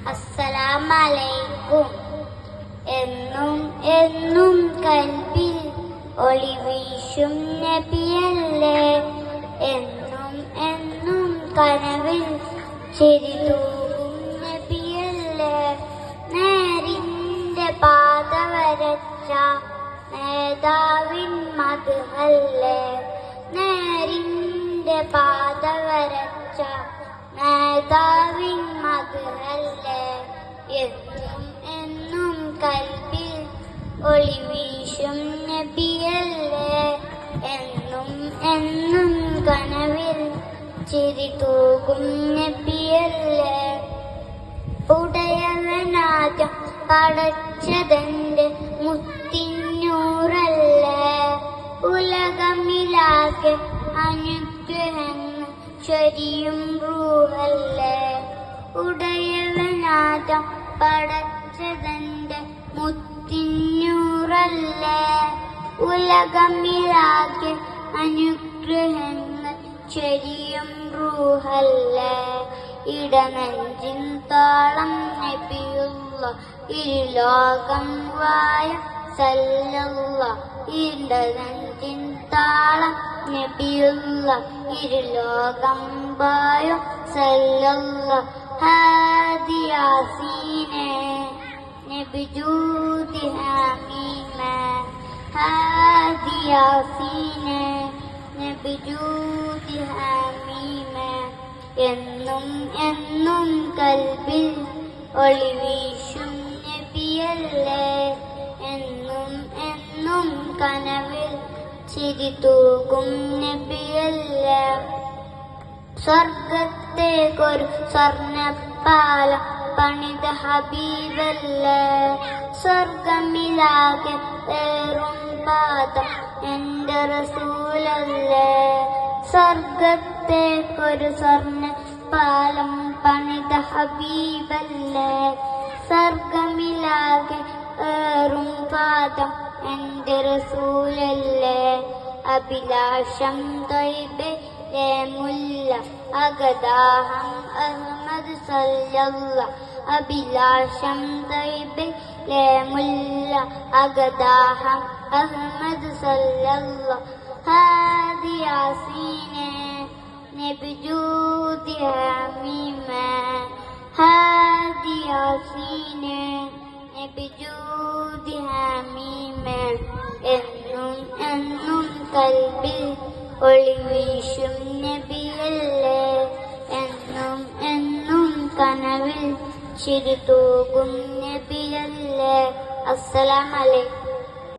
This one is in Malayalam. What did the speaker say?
അസ്സലാമലൈക്കും. എന്നും എന്നും കൽബിൽ ഒളിവീശും നബിയല്ലേ, എന്നും എന്നും കനവിൽ ചിരി തൂകും നബിയല്ലേ, നേരിന്റെ പാത വരച്ച നേതാവിൻ മദ്ഹല്ലേ, നേരിന്റെ പാത വരച്ച നേതാവിൻ മദ്ഹല്ലേ, എന്നും എന്നും കൽബിൽ ഒളിവീശും നബിയല്ലേ, എന്നും എന്നും കനവിൽ ചിരി തൂകും നബിയല്ലേ, ഉടയവനാദ്യം പടച്ചതെന്റെ മുത്തിന്നൂറല്ലേ, ഉലകമിലാകെ അനുഗ്രഹങ്ങൾ ചൊരിയും റൂഹല്ലേ, ഉടയവനാദ്യം പടച്ചതെന്റെ മുത്തിന്നൂറല്ലേ, ഉലകമിലാകെ അനുഗ്രഹങ്ങൾ ചൊരിയും റൂഹല്ലേ, ഇടനെഞ്ചിൻ താളം നബിയുള്ള ഇരുലോകം വായ സല്ലല്ല, ഇടനെഞ്ചിൻ താളം നബിയുള്ള ഇരുലോകം വായ സല്ലല്ല, ഹാദി യാസീനെ നബി ജൂദി ഹമീമ, ഹാദി യാസീനെ നബി ജൂദി ഹമീമ, എന്നും എന്നും കൽബിൽ ഒളിവീശും നബിയല്ലേ, എന്നും എന്നും കനവിൽ ചിരി തൂകും നബിയല്ലേ, സ്വർഗത്തേക്കൊരു സ്വർണ്ണപ്പാലം പണിത ഹബീബല്ലേ, സ്വർഗമിലാകെ ഏറും പാദം എന്റെ റസൂലല്ലേ, സ്വർഗത്തേക്കൊരു സ്വർണ്ണപ്പാലം പണിത ഹബീബല്ലേ, സ്വർഗമിലാകെ ഏറും പാദം എന്റെ റസൂലല്ലേ, അഭിലാഷം തൊയ്ബയിലെ മുല്ല അഗദാഹം അഹ്മദ് സല്ലല്ലാഹ്, അഭിലാഷം തൊയ്ബയിലെ മുല്ല അഗദാഹം അഹ്മദ് സല്ലല്ലാഹ്, ഹാദി യാസീനെ നബി ജൂദി ഹമീമ, ഹാദി യാസീനെ നബി ജൂദി ഹമീമ, എന്നും എന്നും കൽബിൽ ഒളിവീശും നബിയല്ലേ, എന്നും എന്നും കനവിൽ ചിരി തൂകും നബിയല്ലേ. അസ്സലാമു അലൈക്കും.